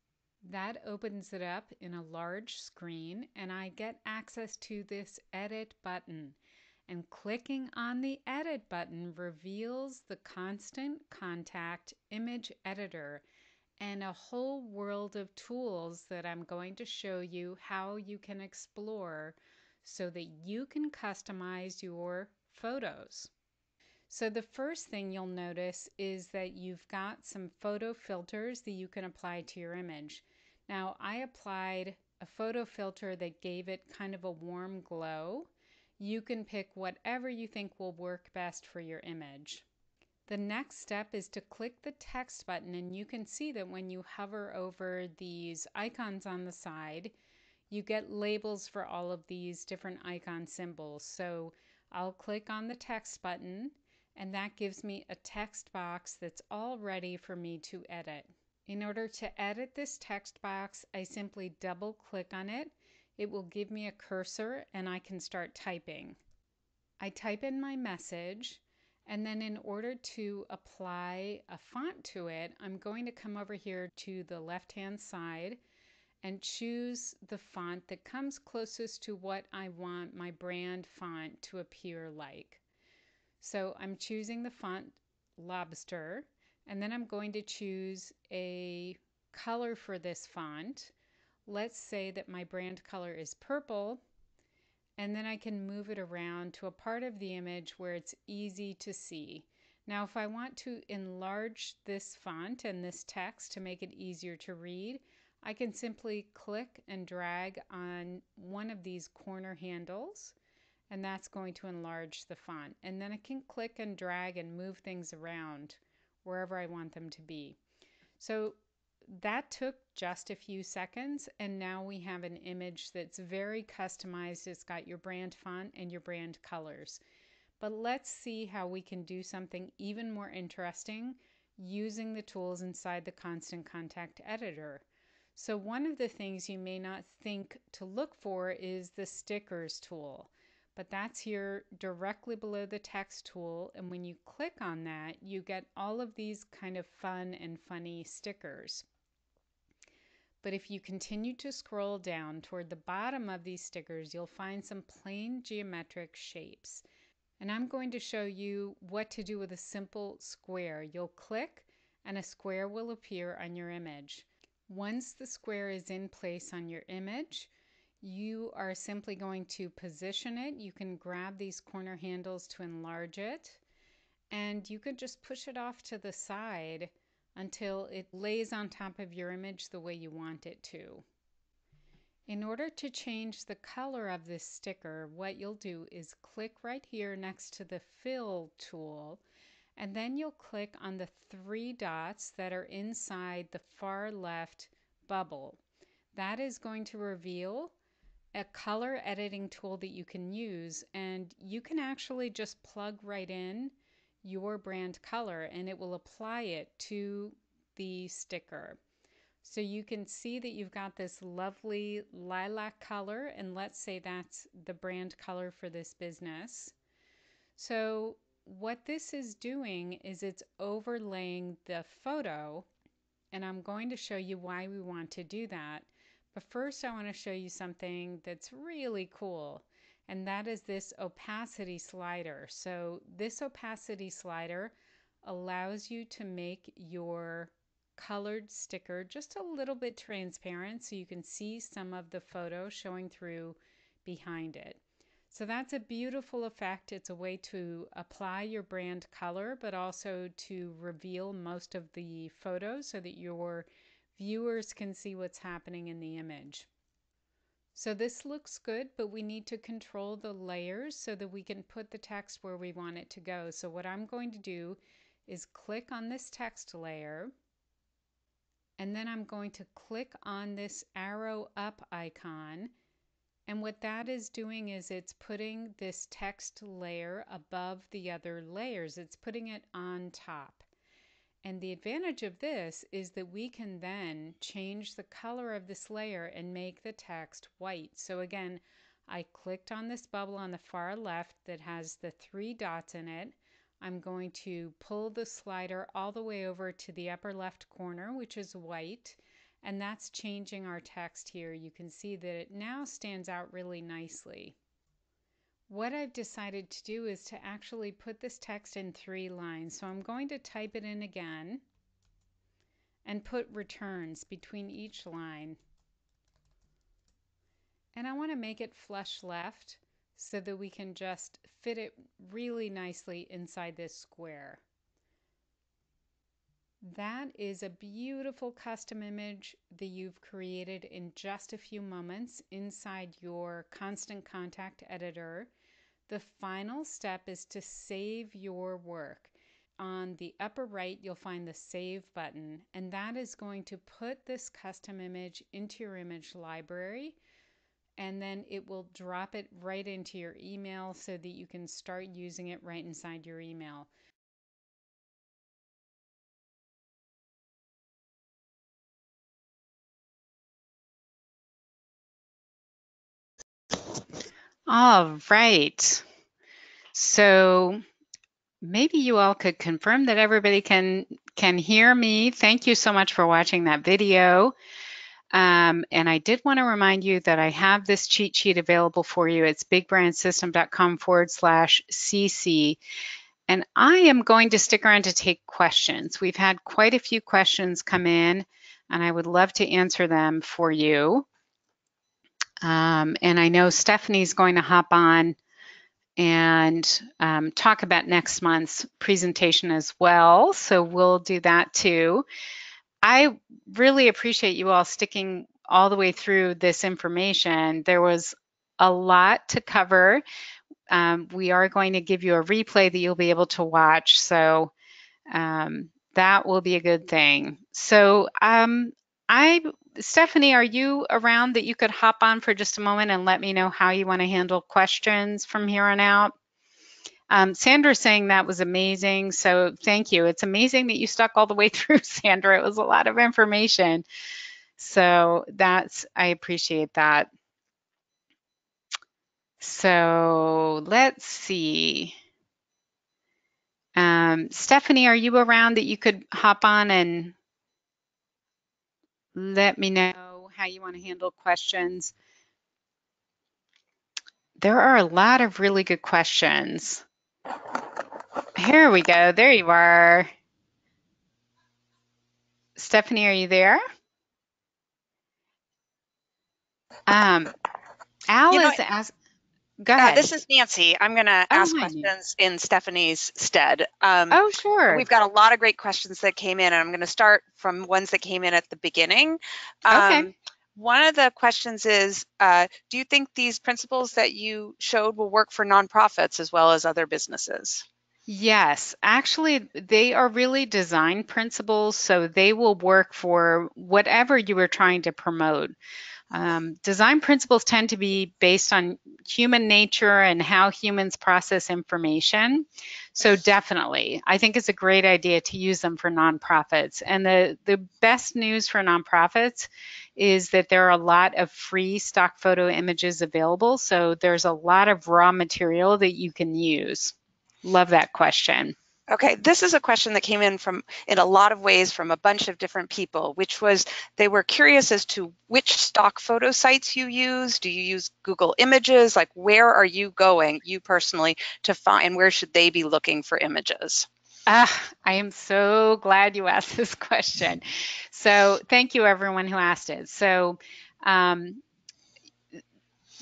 That opens it up in a large screen and I get access to this Edit button. And clicking on the Edit button reveals the Constant Contact image editor and a whole world of tools that I'm going to show you how you can explore so that you can customize your photos. So the first thing you'll notice is that you've got some photo filters that you can apply to your image. Now I applied a photo filter that gave it kind of a warm glow. You can pick whatever you think will work best for your image. The next step is to click the text button, and you can see that when you hover over these icons on the side, you get labels for all of these different icon symbols. So I'll click on the text button and that gives me a text box that's all ready for me to edit. In order to edit this text box, I simply double click on it. It will give me a cursor and I can start typing. I type in my message, and then in order to apply a font to it, I'm going to come over here to the left-hand side and choose the font that comes closest to what I want my brand font to appear like. So I'm choosing the font Lobster, and then I'm going to choose a color for this font. Let's say that my brand color is purple, and then I can move it around to a part of the image where it's easy to see. Now, if I want to enlarge this font and this text to make it easier to read, I can simply click and drag on one of these corner handles, and that's going to enlarge the font. And then I can click and drag and move things around wherever I want them to be. So that took just a few seconds, and now we have an image that's very customized. It's got your brand font and your brand colors. But let's see how we can do something even more interesting using the tools inside the Constant Contact Editor. So one of the things you may not think to look for is the stickers tool, but that's here directly below the text tool, and when you click on that, you get all of these kind of fun and funny stickers. But if you continue to scroll down toward the bottom of these stickers, you'll find some plain geometric shapes. And I'm going to show you what to do with a simple square. You'll click and a square will appear on your image. Once the square is in place on your image, you are simply going to position it. You can grab these corner handles to enlarge it, and you could just push it off to the side until it lays on top of your image the way you want it to. In order to change the color of this sticker, what you'll do is click right here next to the fill tool, and then you'll click on the three dots that are inside the far left bubble. That is going to reveal a color editing tool that you can use, and you can actually just plug right in your brand color and it will apply it to the sticker. So you can see that you've got this lovely lilac color, and let's say that's the brand color for this business. So what this is doing is it's overlaying the photo, and I'm going to show you why we want to do that. But first I want to show you something that's really cool, and that is this opacity slider. So this opacity slider allows you to make your colored sticker just a little bit transparent so you can see some of the photo showing through behind it. So that's a beautiful effect. It's a way to apply your brand color, but also to reveal most of the photos so that your viewers can see what's happening in the image. So this looks good, but we need to control the layers so that we can put the text where we want it to go. So what I'm going to do is click on this text layer, and then I'm going to click on this arrow up icon. And what that is doing is it's putting this text layer above the other layers. It's putting it on top. And the advantage of this is that we can then change the color of this layer and make the text white. So again, I clicked on this bubble on the far left that has the three dots in it. I'm going to pull the slider all the way over to the upper left corner, which is white, and that's changing our text here. You can see that it now stands out really nicely. What I've decided to do is to actually put this text in 3 lines. So I'm going to type it in again and put returns between each line. And I want to make it flush left so that we can just fit it really nicely inside this square. That is a beautiful custom image that you've created in just a few moments inside your Constant Contact Editor. The final step is to save your work. On the upper right, you'll find the Save button, and that is going to put this custom image into your image library, and then it will drop it right into your email so that you can start using it right inside your email. All right. So maybe you all could confirm that everybody can hear me. Thank you so much for watching that video. And I did want to remind you that I have this cheat sheet available for you. It's bigbrandsystem.com/cc. And I am going to stick around to take questions. We've had quite a few questions come in, and I would love to answer them for you. And I know Stephanie's going to hop on and talk about next month's presentation as well. So we'll do that too. I really appreciate you all sticking all the way through this information. There was a lot to cover. We are going to give you a replay that you'll be able to watch. So that will be a good thing. So Stephanie, are you around that you could hop on for just a moment and let me know how you want to handle questions from here on out? Sandra's saying that was amazing. So thank you. It's amazing that you stuck all the way through, Sandra. It was a lot of information. So I appreciate that. So let's see. Stephanie, are you around that you could hop on and let me know how you want to handle questions? There are a lot of really good questions. Here we go. There you are. Stephanie, are you there? Al is asked. Go ahead.
This is Nancy. I'm going to ask questions in Stephanie's stead.
Sure.
We've got a lot of great questions that came in, and I'm going to start from ones that came in at the beginning.
Okay.
One of the questions is, do you think these principles that you showed will work for nonprofits as well as other businesses?
Yes, actually, they are really design principles, so they will work for whatever you are trying to promote. Design principles tend to be based on human nature and how humans process information. So definitely, I think it's a great idea to use them for nonprofits. And the best news for nonprofits is that there are a lot of free stock photo images available. So there's a lot of raw material that you can use. Love that question.
Okay, this is a question that came in a lot of ways from a bunch of different people, which was they were curious as to which stock photo sites you use. Do you use Google Images? Like, where are you going, you personally, to find, where should they be looking for images?
I am so glad you asked this question. So thank you everyone who asked it. So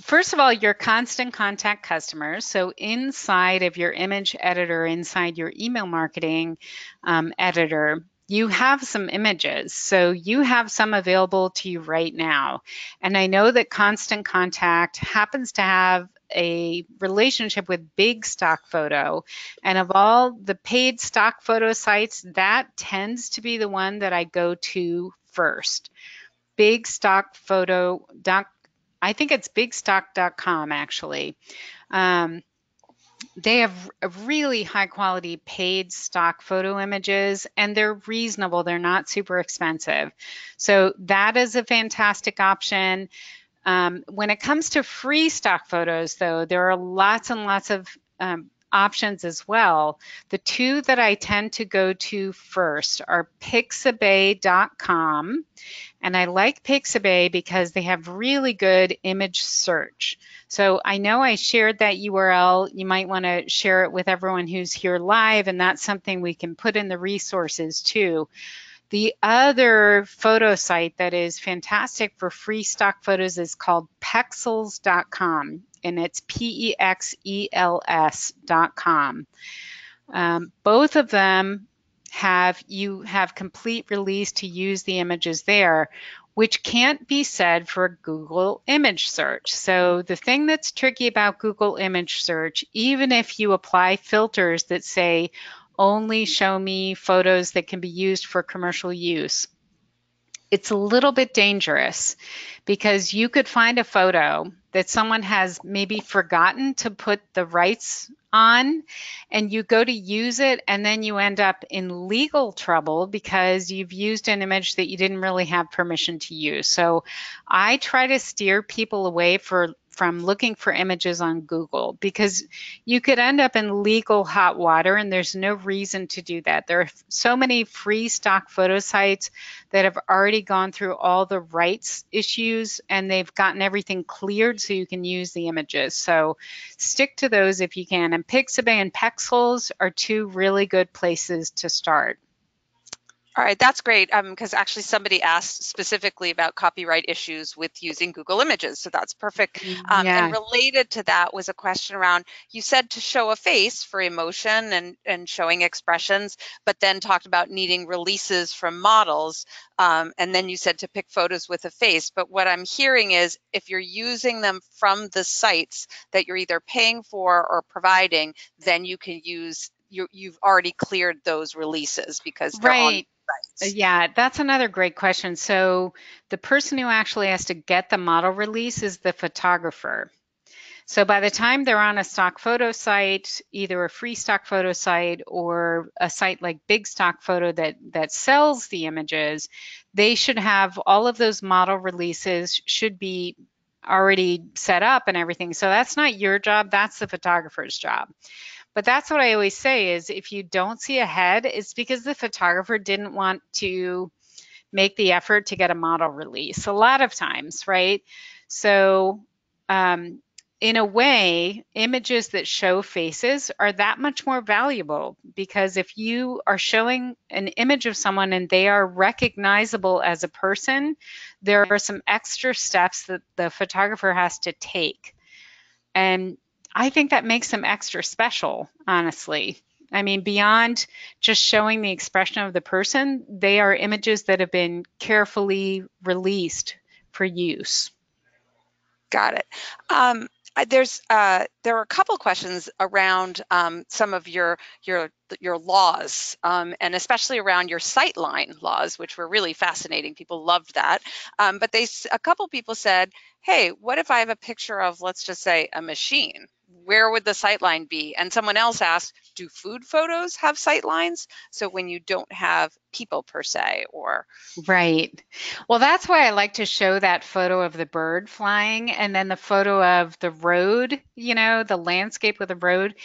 first of all, your constant contact customers. So inside of your image editor, inside your email marketing editor, you have some images. So you have some available to you right now. And I know that Constant Contact happens to have a relationship with Big Stock Photo. And of all the paid stock photo sites, that tends to be the one that I go to first. Bigstockphoto.com. I think it's bigstock.com actually. They have a really high quality paid stock photo images and they're reasonable. They're not super expensive. So that is a fantastic option. When it comes to free stock photos though, there are lots and lots of options as well. The two that I tend to go to first are pixabay.com. And I like Pixabay because they have really good image search. So I know I shared that URL. You might want to share it with everyone who's here live, and that's something we can put in the resources too. The other photo site that is fantastic for free stock photos is called Pexels.com, and it's Pexels.com. Both of them you have complete release to use the images there, which can't be said for Google image search. So the thing that's tricky about Google image search, even if you apply filters that say only show me photos that can be used for commercial use, it's a little bit dangerous because you could find a photo that someone has maybe forgotten to put the rights on, and you go to use it and then you end up in legal trouble because you've used an image that you didn't really have permission to use. So I try to steer people away from looking for images on Google, because you could end up in legal hot water, and there's no reason to do that. There are so many free stock photo sites that have already gone through all the rights issues, and they've gotten everything cleared so you can use the images. So stick to those if you can. And Pixabay and Pexels are two really good places to start.
All right, that's great, because actually somebody asked specifically about copyright issues with using Google Images, so that's perfect. And
Yeah.
related to that was a question around, you said to show a face for emotion and showing expressions, but then talked about needing releases from models, and then you said to pick photos with a face. But what I'm hearing is if you're using them from the sites that you're either paying for or providing, then you can use, you've already cleared those releases because they're on
Right.
sites.
Yeah, that's another great question. So the person who actually has to get the model release is the photographer. So by the time they're on a stock photo site, either a free stock photo site or a site like Big Stock Photo that sells the images, they should have all of those model releases should be already set up and everything. So that's not your job, that's the photographer's job. But that's what I always say is if you don't see ahead, it's because the photographer didn't want to make the effort to get a model release a lot of times, right? So, um, in a way, images that show faces are that much more valuable because if you are showing an image of someone and they are recognizable as a person, there are some extra steps that the photographer has to take. And I think that makes them extra special, honestly. I mean, beyond just showing the expression of the person, they are images that have been carefully released for use.
Got it. There are a couple questions around some of your laws, and especially around your Sightline laws, which were really fascinating. People loved that. But a couple people said, "Hey, what if I have a picture of, let's just say, a machine? Where would the sightline be?" And someone else asked, "Do food photos have sightlines? So when you don't have people per se, or..."
Right. Well, that's why I like to show that photo of the bird flying and then the photo of the road, the landscape with the road,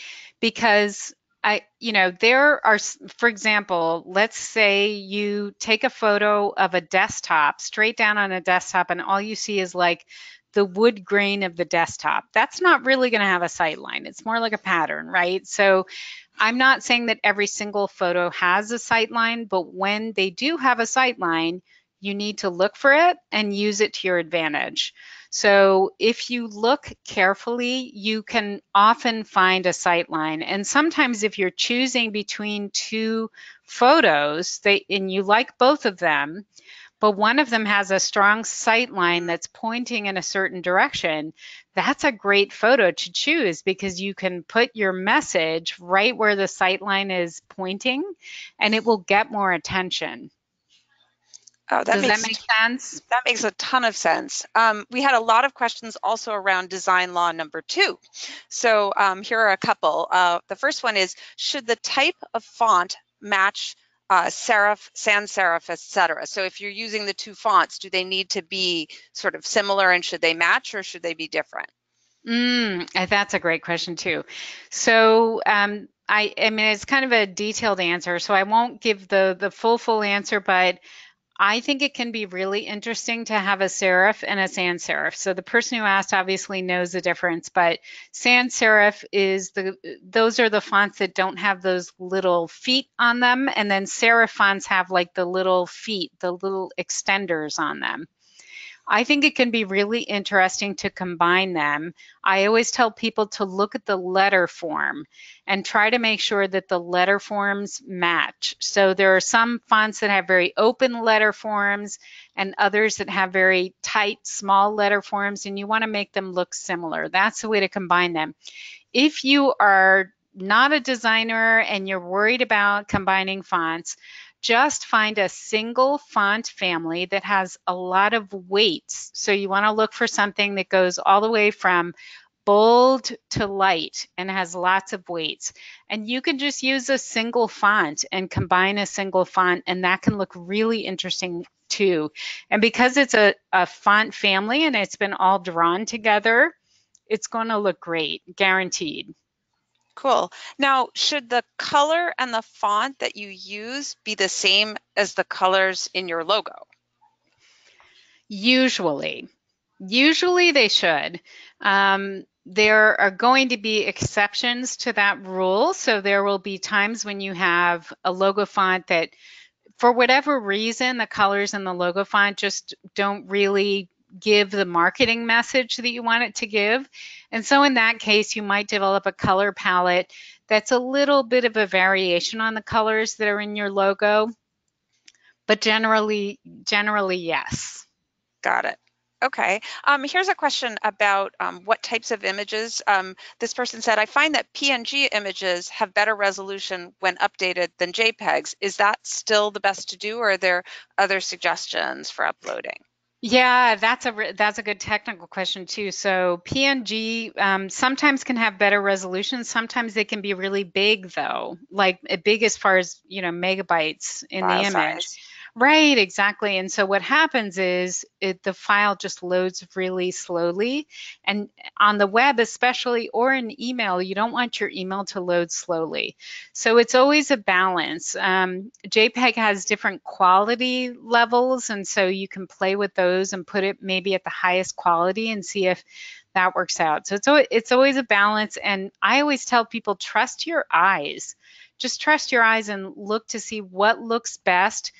because there are, for example, let's say you take a photo of a desktop straight down on a desktop and all you see is like the wood grain of the desktop. That's not really going to have a sight line. It's more like a pattern, right? So I'm not saying that every single photo has a sight line, but when they do have a sight line, you need to look for it and use it to your advantage. So if you look carefully, you can often find a sight line. And sometimes if you're choosing between two photos and you like both of them, but one of them has a strong sight line that's pointing in a certain direction, that's a great photo to choose because you can put your message right where the sight line is pointing and it will get more attention.
Oh,
Does that make sense?
that makes a ton of sense. We had a lot of questions also around design law number 2. So here are a couple. The first one is, should the type of font match serif, sans serif, etc.? So if you're using the two fonts, do they need to be sort of similar and should they match or should they be different?
That's a great question too. So I mean, it's kind of a detailed answer, so I won't give the full answer, but I think it can be really interesting to have a serif and a sans serif. So the person who asked obviously knows the difference, but sans serif is those are the fonts that don't have those little feet on them, and then serif fonts have like the little feet, the little extenders on them. I think it can be really interesting to combine them. I always tell people to look at the letter form and try to make sure that the letter forms match. So there are some fonts that have very open letter forms and others that have very tight, small letter forms, and you want to make them look similar. That's the way to combine them. If you are not a designer and you're worried about combining fonts, just find a single font family that has a lot of weights. So you want to look for something that goes all the way from bold to light and has lots of weights. And you can just use a single font and combine a single font, and that can look really interesting too. And because it's a font family and it's been all drawn together, it's going to look great, guaranteed.
Cool. Now, should the color and the font that you use be the same as the colors in your logo?
Usually. Usually they should. There are going to be exceptions to that rule. So there will be times when you have a logo font that, for whatever reason, the colors in the logo font just don't really give the marketing message that you want it to give. And so in that case, you might develop a color palette that's a little bit of a variation on the colors that are in your logo, but generally, yes.
Got it. Okay. Here's a question about what types of images. This person said, I find that PNG images have better resolution when updated than JPEGs. Is that still the best to do, or are there other suggestions for uploading?
Yeah, that's a good technical question too. So PNG sometimes can have better resolution. Sometimes they can be really big though, like big as far as, megabytes in the
File
image.
size.
Right, exactly. And so what happens is the file just loads really slowly. And on the web especially, or in email, you don't want your email to load slowly. So it's always a balance. JPEG has different quality levels, and so you can play with those and put it maybe at the highest quality and see if that works out. So it's always a balance. And I always tell people, trust your eyes. Just trust your eyes and look to see what looks best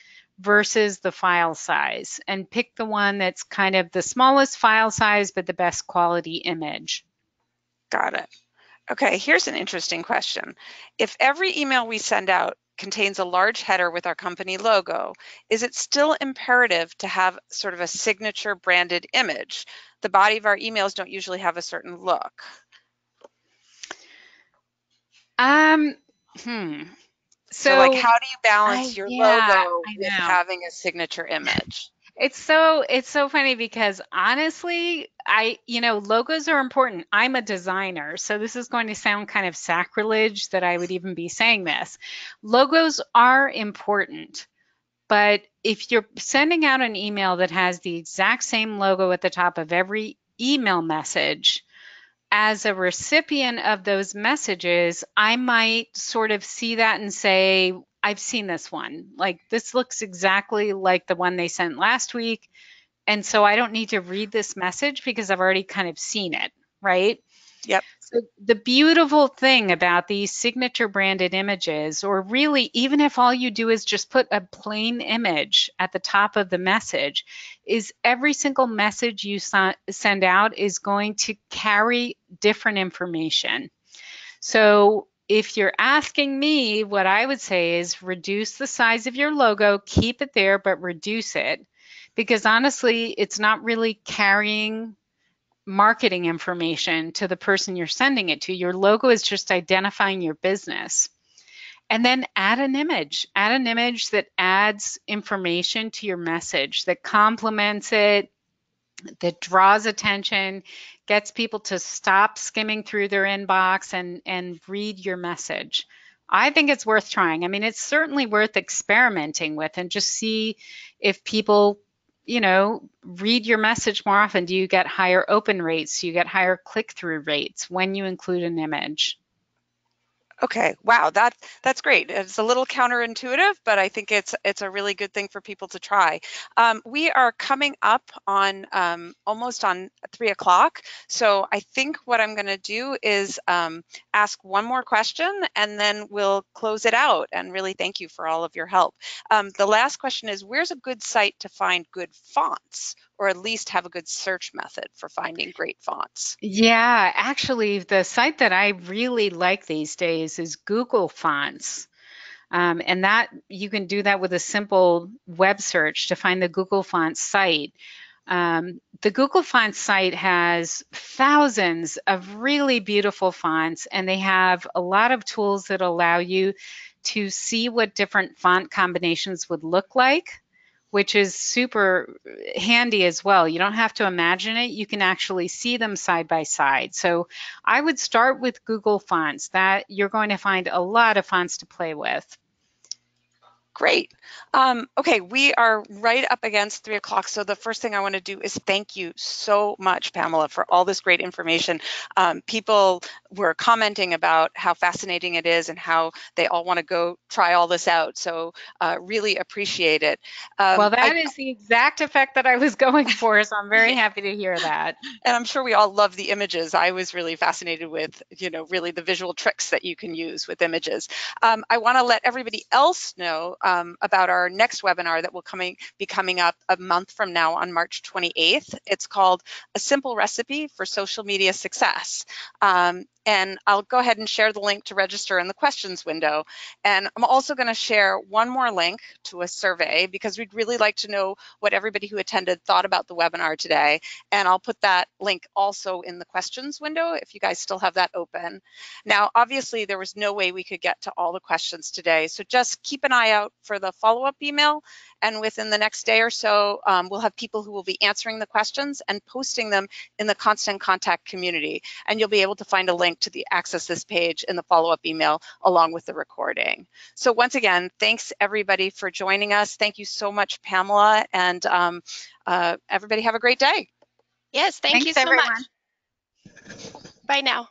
versus the file size, and pick the one that's kind of the smallest file size but the best quality image.
Got it. Okay, here's an interesting question. If every email we send out contains a large header with our company logo, is it still imperative to have sort of a signature branded image? The body of our emails don't usually have a certain look.
Um, hmm.
So like,
So
how do you balance
I
your
yeah,
logo
I
with
know.
having a signature image?
It's so funny because honestly, logos are important. I'm a designer, so this is going to sound kind of sacrilege that I would even be saying this. Logos are important. But if you're sending out an email that has the exact same logo at the top of every email message, as a recipient of those messages, I might sort of see that and say, I've seen this one. Like, this looks exactly like the one they sent last week. And so I don't need to read this message because I've already kind of seen it, right?
Yep.
So the beautiful thing about these signature branded images, or really even if all you do is just put a plain image at the top of the message, is every single message you send out is going to carry different information. So if you're asking me, what I would say is reduce the size of your logo, keep it there, but reduce it. Because honestly, it's not really carrying marketing information to the person you're sending it to. Your logo is just identifying your business. And then add an image that adds information to your message, that complements it, that draws attention, gets people to stop skimming through their inbox and read your message. I think it's worth trying. I mean, it's certainly worth experimenting with and just see if people, read your message more often. Do you get higher open rates? Do you get higher click-through rates when you include an image?
Okay, wow, that's great. It's a little counterintuitive, but I think it's a really good thing for people to try. We are coming up on almost on 3 o'clock, so I think what I'm going to do is ask one more question, and then we'll close it out. And really, thank you for all of your help. The last question is, where's a good site to find good fonts, or at least have a good search method for finding great fonts?
Yeah, actually, the site that I really like these days is Google Fonts. And that you can do that with a simple web search to find the Google Fonts site. The Google Fonts site has thousands of really beautiful fonts, and they have a lot of tools that allow you to see what different font combinations would look like, which is super handy as well. You don't have to imagine it. You can actually see them side by side. So I would start with Google Fonts. That you're going to find a lot of fonts to play with.
Great. Okay, we are right up against 3 o'clock. So the first thing I want to do is thank you so much, Pamela, for all this great information. People were commenting about how fascinating it is and how they all want to go try all this out. So really appreciate it.
Well, that is the exact effect that I was going for, so I'm very
Yeah.
happy to hear that.
And I'm sure we all love the images. I was really fascinated with, really the visual tricks that you can use with images. I want to let everybody else know about our next webinar that will be coming up a month from now on March 28th. It's called A Simple Recipe for Social Media Success. And I'll go ahead and share the link to register in the questions window. And I'm also going to share one more link to a survey because we'd really like to know what everybody who attended thought about the webinar today. And I'll put that link also in the questions window if you guys still have that open. Now, obviously, there was no way we could get to all the questions today, so just keep an eye out for the follow-up email. And within the next day or so, we'll have people who will be answering the questions and posting them in the Constant Contact community. And you'll be able to find a link to access this page in the follow-up email along with the recording. So once again, thanks everybody for joining us. Thank you so much, Pamela, and everybody have a great day.
Yes, thank you
Thanks,
so
everyone.
much. Bye now.